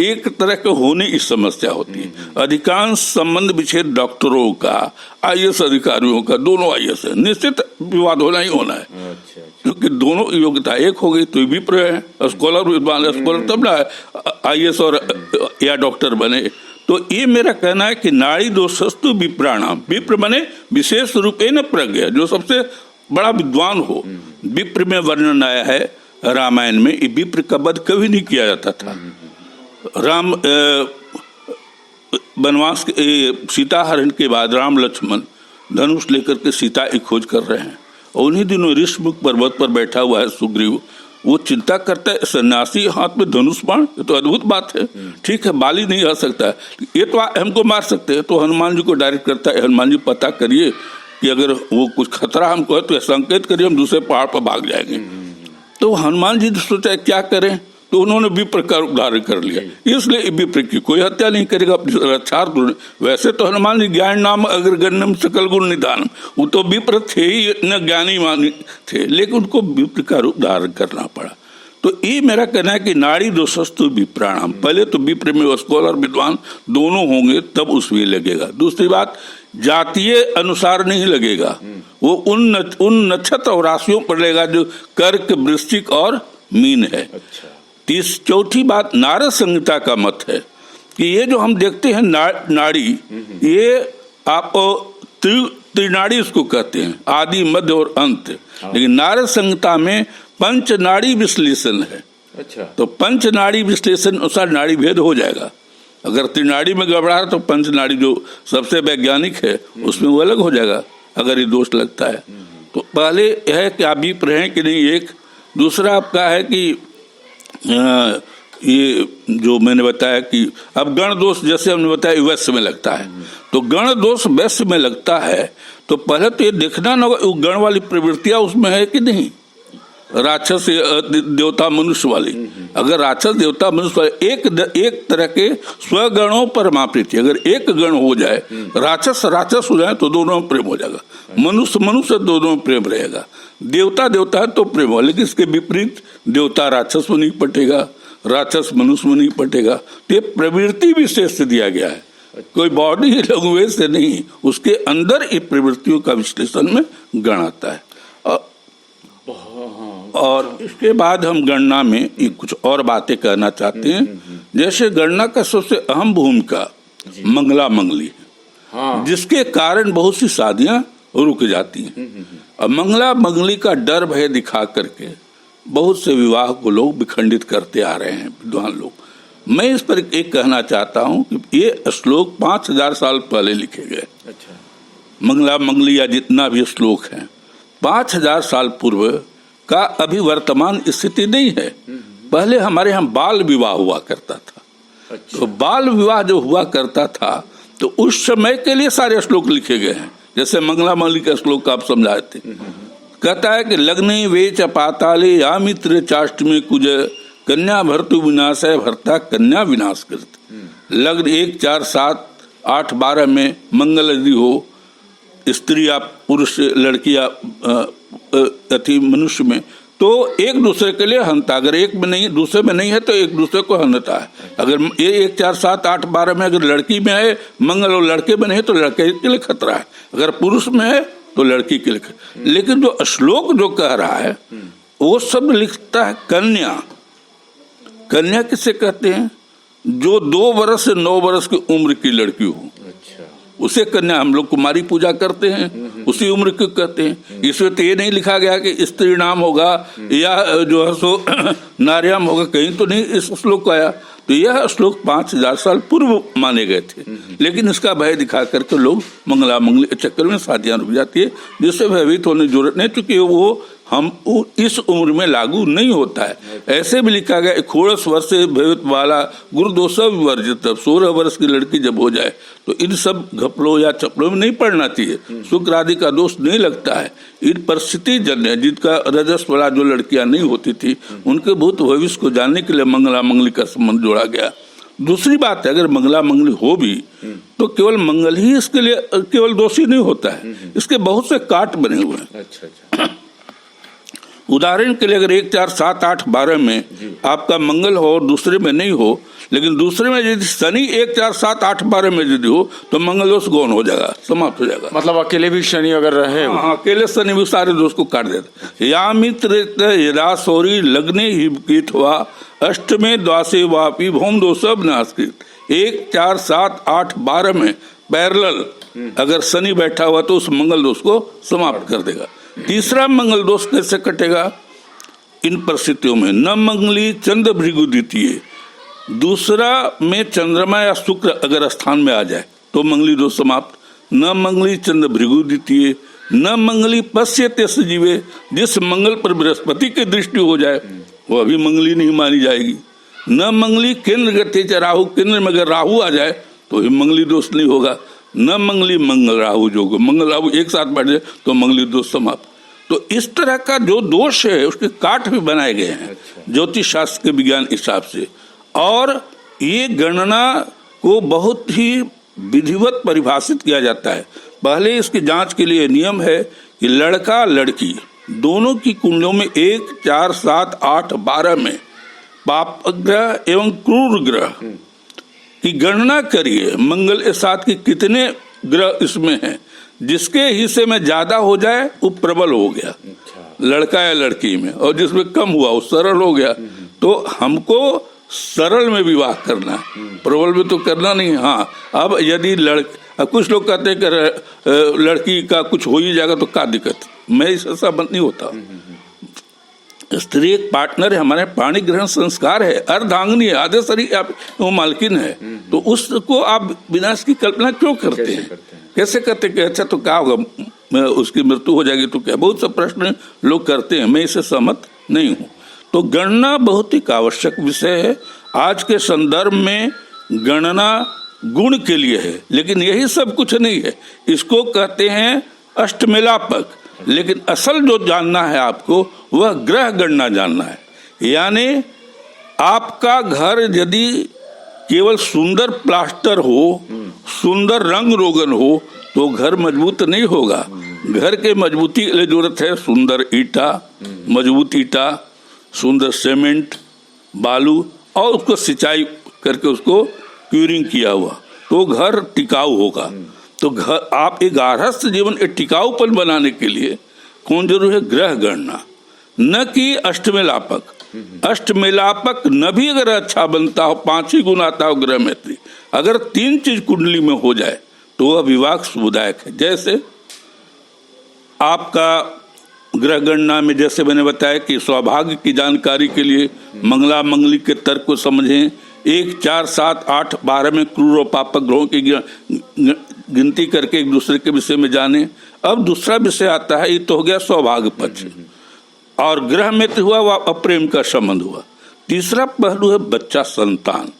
एक तरह का होने की समस्या होती है। अधिकांश संबंध विच्छेद डॉक्टरों का, IAS अधिकारियों का, दोनों IAS है, निश्चित विवाद होना ही होना है, क्योंकि दोनों योग्यता एक हो गई तो विप्र है, स्कॉलर तब ना IAS और या डॉक्टर बने। तो ये मेरा कहना है कि नाड़ी दोषस्तु विप्राणाम, विप्र बने विशेष रूपेण प्रज्ञ, जो सबसे बड़ा विद्वान हो। विप्र में वर्णन आया है रामायण में, विप्र का वध कभी नहीं किया जाता था। राम वनवास सीता हरण के बाद राम लक्ष्मण धनुष लेकर के सीता की खोज कर रहे हैं, और उन्हीं दिनों ऋषमुख पर्वत पर बैठा हुआ है सुग्रीव, वो चिंता करता है सन्यासी हाथ में धनुष बाण, ये तो अद्भुत बात है। ठीक है, बाली नहीं आ सकता है, ये तो हमको मार सकते हैं, तो हनुमान जी को डायरेक्ट करता है, हनुमान जी पता करिए कि अगर वो कुछ खतरा हमको है तो संकेत करिए, हम दूसरे पहाड़ पर भाग जाएंगे। तो हनुमान जी ने सोचा क्या करें, तो उन्होंने विप्र का रूप धारण कर लिया, इसलिए विप्र की कोई हत्या नहीं करेगा, अपनी रक्षार्थ। वैसे तो हनुमान जी ज्ञान नाम अगर गण्यम सकल गुण निदान, वो तो विप्र थे ही, न ज्ञानी मानी थे, लेकिन उनको विप्र का रूप धारण करना पड़ा। तो ये मेरा कहना है कि नाड़ी दोषस्तु विप्राणाम, पहले तो विप्र में स्कॉलर विद्वान दोनों होंगे तब उसमें लगेगा। दूसरी बात, जातीय अनुसार नहीं लगेगा, वो उन नक्षत्र और राशियों पर लगेगा जो कर्क, वृश्चिक और मीन है। चौथी बात, नारद संहिता का मत है कि ये जो हम देखते हैं नाड़ी, ये आप त्रिनाड़ी इसको कहते हैं, आदि, मध्य और अंत। लेकिन नारद संहिता में पंच नाड़ी विश्लेषण है। अच्छा, तो पंच नाड़ी विश्लेषण अनुसार नाड़ी भेद हो जाएगा। अगर त्रिनाड़ी में गड़बड़ा है तो पंच नाड़ी जो सबसे वैज्ञानिक है उसमें वो अलग हो जाएगा, अगर ये दोष लगता है। तो पहले है कि आप विप्र हैं कि नहीं, एक। दूसरा आपका है कि ये जो मैंने बताया कि अब गण दोष जैसे हमने बताया वैश्य में लगता है, तो गण दोष वैश्य में लगता है, तो पहले तो ये देखना ना गण वाली प्रवृत्तियां उसमें है कि नहीं, राक्षस देवता मनुष्य वाली। अगर राक्षस देवता मनुष्य वाले एक तरह के स्वगणों पर माप्रीति, अगर एक गण हो जाए, राक्षस हो जाए तो दोनों में प्रेम हो जाएगा, मनुष्य दोनों में प्रेम रहेगा। देवता है तो प्रेम हो, लेकिन इसके विपरीत देवता राक्षस में नहीं पटेगा, राक्षस मनुष्य में नहीं पटेगा। तो ये प्रवृत्ति विशेष से दिया गया है, कोई बॉडी लैंग्वेज से नहीं, उसके अंदर ये प्रवृत्तियों का विश्लेषण में गण आता है। और इसके बाद हम गणना में कुछ और बातें कहना चाहते हैं। जैसे गणना का सबसे अहम भूमिका मंगला मंगली है, जिसके कारण बहुत सी शादियां रुक जाती हैं। अब मंगला मंगली का डर भय दिखा करके बहुत से विवाह को लोग विखंडित करते आ रहे हैं, विद्वान लोग। मैं इस पर एक कहना चाहता हूँ कि ये श्लोक 5000 साल पहले लिखे गए। अच्छा। मंगला मंगली या जितना भी श्लोक है 5000 साल पूर्व का अभी वर्तमान स्थिति नहीं है। पहले हमारे यहाँ बाल विवाह हुआ करता था। अच्छा। तो बाल विवाह जो हुआ करता था तो उस समय के लिए सारे श्लोक लिखे गए हैं। जैसे मंगला मंगली का श्लोक आप समझाए थे, कहता है कि लग्नि वेच पाताले या मित्र चाष्टमी कुज कन्या भर्तु विनाश है भर्ता कन्या विनाश करते। लग्न 1, 4, 7, 8, 12 में मंगल यदि हो, स्त्री या पुरुष, लड़कियां अति मनुष्य में, तो एक दूसरे के लिए हनता। अगर एक में नहीं, दूसरे में नहीं है तो एक दूसरे को हनता है। अगर ये 1, 4, 7, 8, 12 में अगर लड़की में है मंगल और लड़के में नहीं तो लड़के के लिए खतरा है, अगर पुरुष में है तो लड़की के लिए। लेकिन जो श्लोक जो कह रहा है वो सब लिखता है कन्या। कन्या किसे कहते हैं? जो 2 वर्ष से 9 वर्ष की उम्र की लड़की हो। अच्छा। उसे कन्या, हम लोग कुमारी पूजा करते हैं, उसी उम्र को कहते हैं। इसमें तो ये नहीं लिखा गया कि स्त्री नाम होगा या जो है सो नार्याम होगा, कहीं तो नहीं इस श्लोक को आया। तो यह श्लोक 5000 साल पूर्व माने गए थे, लेकिन इसका भय दिखा करके लोग मंगला मंगली चक्कर में शादियां रुक जाती है, जिससे भयभीत होने की जरूरत नहीं, क्योंकि वो हम इस उम्र में लागू नहीं होता है। ऐसे भी लिखा गया 16 वर्ष से भयभीत वाला गुरुदोष विवर्जित। 16 वर्ष की लड़की जब हो जाए तो इन सब घपलों या चपलों में नहीं पड़ना चाहिए, शुक्र आदि का दोष नहीं लगता है। इन परिस्थिति जन्य जिनका रजस वाला जो लड़कियां नहीं होती थी उनके भूत भविष्य को जानने के लिए मंगला मंगली का संबंध जोड़ा गया। दूसरी बात है, अगर मंगला मंगली हो भी तो केवल मंगल ही इसके लिए केवल दोषी नहीं होता है, इसके बहुत से काट बने हुए हैं। अच्छा। उदाहरण के लिए अगर 1, 4, 7, 8, 12 में आपका मंगल हो और दूसरे में नहीं हो, लेकिन दूसरे में यदि शनि 1, 4, 7, 8, 12 में यदि हो तो मंगल दोष गौण हो जाएगा, समाप्त हो जाएगा। मतलब अकेले भी शनि अगर रहे, हाँ, अकेले शनि भी सारे दोष को काट देता। या मित्र यदा सौरी लग्ने ही कीट हुआ अष्टमे द्वासे वापी भौम दोष नास्कृत। 1, 4, 7, 8, 12 में पैरेलल अगर शनि बैठा हुआ तो उस मंगल दोष को समाप्त कर देगा। तीसरा मंगल दोष कैसे कटेगा? इन परिस्थितियों में न मंगली चंद्र भृगु द्वितीय, दूसरा में चंद्रमा या शुक्र अगर स्थान में आ जाए तो मंगली दोष समाप्त। न मंगली चंद्र भृगु द्वितीय, न मंगली पश्यते जीवे, जिस मंगल पर बृहस्पति की दृष्टि हो जाए वो अभी मंगली नहीं मानी जाएगी। न मंगली केंद्र गति राहु, केंद्र में अगर राहु आ जाए तो ही मंगली दोष नहीं होगा। न मंगली मंगल राहु जोग, मंगल राहु एक साथ बैठ जाए तो मंगली दोष समाप्त। तो इस तरह का जो दोष है उसके काट भी बनाए गए हैं ज्योतिष शास्त्र के विज्ञान हिसाब से, और ये गणना को बहुत ही विधिवत परिभाषित किया जाता है। पहले इसकी जांच के लिए नियम है कि लड़का लड़की दोनों की कुंडलियों में 1, 4, 7, 8, 12 में पाप ग्रह एवं क्रूर ग्रह की गणना करिए। मंगल के साथ के कितने ग्रह इसमें हैं, जिसके हिस्से में ज्यादा हो जाए वो प्रबल हो गया लड़का या लड़की में, और जिसमें कम हुआ वो सरल हो गया। तो हमको सरल में विवाह करना है, प्रबल में तो करना नहीं। हाँ, अब यदि कुछ लोग कहते हैं कि लड़की का कुछ हो ही जाएगा तो क्या दिक्कत, मैं ऐसा नहीं होता। स्त्री एक पार्टनर है, हमारे पाणी ग्रहण संस्कार है, अर्धांगिनी है, आधे शरीर वो मालकिन है, तो उसको आप विनाश की कल्पना क्यों करते हैं? कैसे करते हैं? अच्छा तो क्या होगा, उसकी मृत्यु हो जाएगी तो क्या? बहुत से प्रश्न लोग करते हैं, मैं इससे सहमत नहीं हूँ। तो गणना बहुत ही आवश्यक विषय है। आज के संदर्भ में गणना गुण के लिए है, लेकिन यही सब कुछ नहीं है। इसको कहते हैं अष्टमेलापक, लेकिन असल जो जानना है आपको वह ग्रह गणना जानना है। यानी आपका घर यदि केवल सुंदर प्लास्टर हो, सुंदर रंग रोगन हो तो घर मजबूत नहीं होगा। घर के मजबूती के लिए जरूरत है सुंदर ईटा, मजबूत ईटा, सुंदर सीमेंट, बालू, और उसको सिंचाई करके उसको क्यूरिंग किया हुआ तो घर टिकाऊ होगा। तो घर आप एक गारहस्थ जीवन एक टिकाऊपन बनाने के लिए कौन जरूरी है? ग्रह गणना, न कि अष्टमेलापक। अष्टमेलापक न भी अगर अच्छा बनता हो, 5 ही गुण आता हो ग्रह में, अगर 3 चीज कुंडली में हो जाए तो वह विवाह शुभदायक है। जैसे आपका ग्रह गणना में जैसे मैंने बताया कि सौभाग्य की जानकारी के लिए मंगला मंगली के तर्क को समझें। 1, 4, 7, 8, 12 में क्रूर और पापक ग्रहों की गिनती करके एक दूसरे के विषय में जाने। अब दूसरा विषय आता है, ये तो हो गया सौभाग्य पक्ष, और ग्रह में तो हुआ वह अप्रेम का संबंध हुआ। तीसरा पहलू है बच्चा संतान,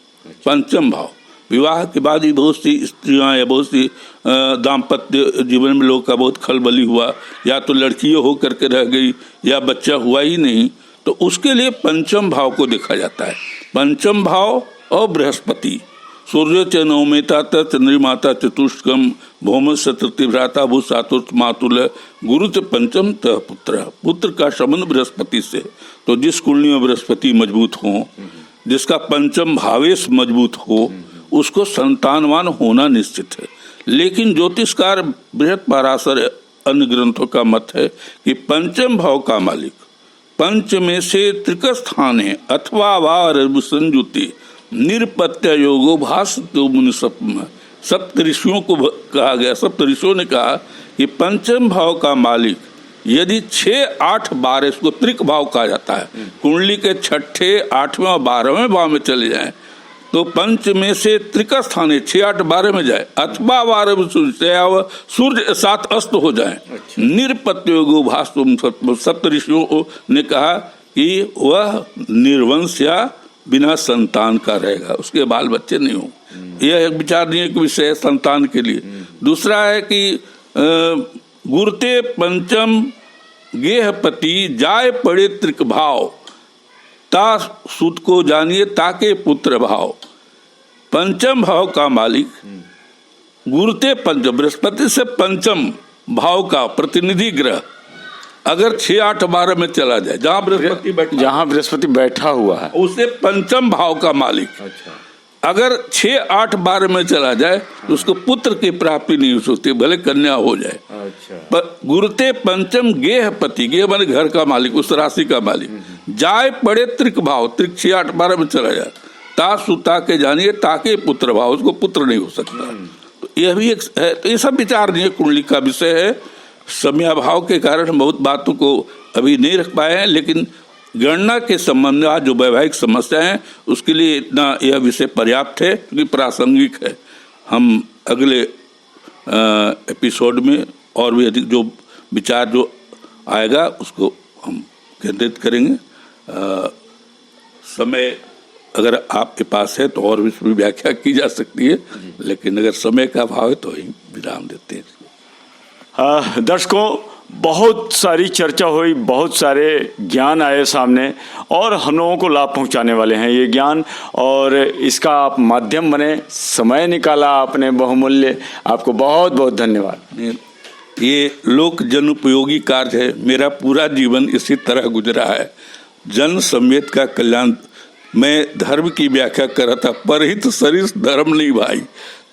पंचम भाव। विवाह के बाद ही बहुत सी स्त्रियां या बहुत सी दाम्पत्य जीवन में लोगों का बहुत खलबली हुआ, या तो लड़की हो करके रह गई या बच्चा हुआ ही नहीं, तो उसके लिए पंचम भाव को देखा जाता है। पंचम भाव और बृहस्पति, सूर्य च नवमेता चंद्रिमाता चतुष्कम भौम चतुर्थी भ्राता भू सातुर्थ मातुल गुरु च पंचम तः पुत्र। पुत्र का संबंध बृहस्पति से, तो जिस कुंडली में बृहस्पति मजबूत हो, जिसका पंचम भावेश मजबूत हो, उसको संतानवान होना निश्चित है। लेकिन ज्योतिषकार बृहद पराशर अन्य ग्रंथों का मत है कि पंचम भाव का मालिक पंच में से त्रिक स्थाने अथवा वार संयुति निरपत्य योगो भाषतो मुनि सप्त ऋषियों को कहा गया। सप्त ऋषियों ने कहा कि पंचम भाव का मालिक यदि 6, 8, 12 इसको त्रिक भाव कहा जाता है, कुंडली के 6ठे, 8वें और 12वें भाव में चले जाएं तो पंच में से त्रिक स्थाने 6, 8, 12 में जाए, अथवा 12 सूर्य 7 अस्त हो जाए। निरपत्य योगो भाषतो, सप्त ऋषियों ने कहा कि वह निर्वंश या बिना संतान का रहेगा, उसके बाल बच्चे नहीं हो। यह एक विचारणीय विषय है संतान के लिए। दूसरा है कि गुरुते पंचम गेहपति जाय पड़े त्रिक भाव ता सुत को जानिए ताके पुत्र भाव। पंचम भाव का मालिक गुरुते पंचम, बृहस्पति से पंचम भाव का प्रतिनिधि ग्रह अगर 6, 8, 12 में चला जाए, जहां बृहस्पति बैठा हुआ है उसे पंचम भाव का मालिक अगर 6, 8, 12 में चला जाए तो उसको पुत्र की प्राप्ति नहीं हो सकती, भले कन्या हो जाए। गुरुते पंचम गेह पति, गेह माने घर का मालिक, उस राशि का मालिक। जाए पड़े त्रिक भाव, त्रिक 6, 8, 12 में चला जाए, ता सुता के जानिए ताके पुत्र भाव, उसको पुत्र नहीं हो सकता। तो यह भी एक है। तो ये सब विचार नहीं, कुंडली का विषय है। समयाभाव के कारण हम बहुत बातों को अभी नहीं रख पाए हैं, लेकिन गणना के संबंध में आज जो वैवाहिक समस्या है उसके लिए इतना यह विषय पर्याप्त है, क्योंकि प्रासंगिक है। हम अगले एपिसोड में और भी अधिक जो विचार जो आएगा उसको हम केंद्रित करेंगे। समय अगर आपके पास है तो और भी व्याख्या की जा सकती है, लेकिन अगर समय का अभाव है तो ही विराम देते हैं। दर्शकों, बहुत सारी चर्चा हुई, बहुत सारे ज्ञान आए सामने और हम लोगों को लाभ पहुंचाने वाले हैं ये ज्ञान, और इसका आप माध्यम बने, समय निकाला आपने बहुमूल्य, आपको बहुत बहुत धन्यवाद। ये लोक जन उपयोगी कार्य है, मेरा पूरा जीवन इसी तरह गुजरा है। जन समेत का कल्याण, मैं धर्म की व्याख्या कर रहा था, परहित सरिस धर्म नहीं भाई।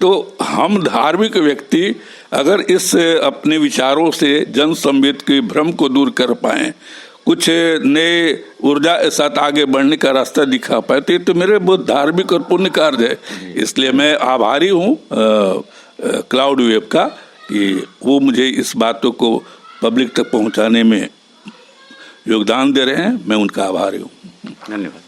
तो हम धार्मिक व्यक्ति अगर इस अपने विचारों से जन संवेद के भ्रम को दूर कर पाए, कुछ नए ऊर्जा के साथ आगे बढ़ने का रास्ता दिखा पाए, तो ये तो मेरे बहुत धार्मिक और पुण्य कार्य है। इसलिए मैं आभारी हूँ क्लाउड वेव का कि वो मुझे इस बातों को पब्लिक तक पहुँचाने में योगदान दे रहे हैं। मैं उनका आभारी हूँ। धन्यवाद।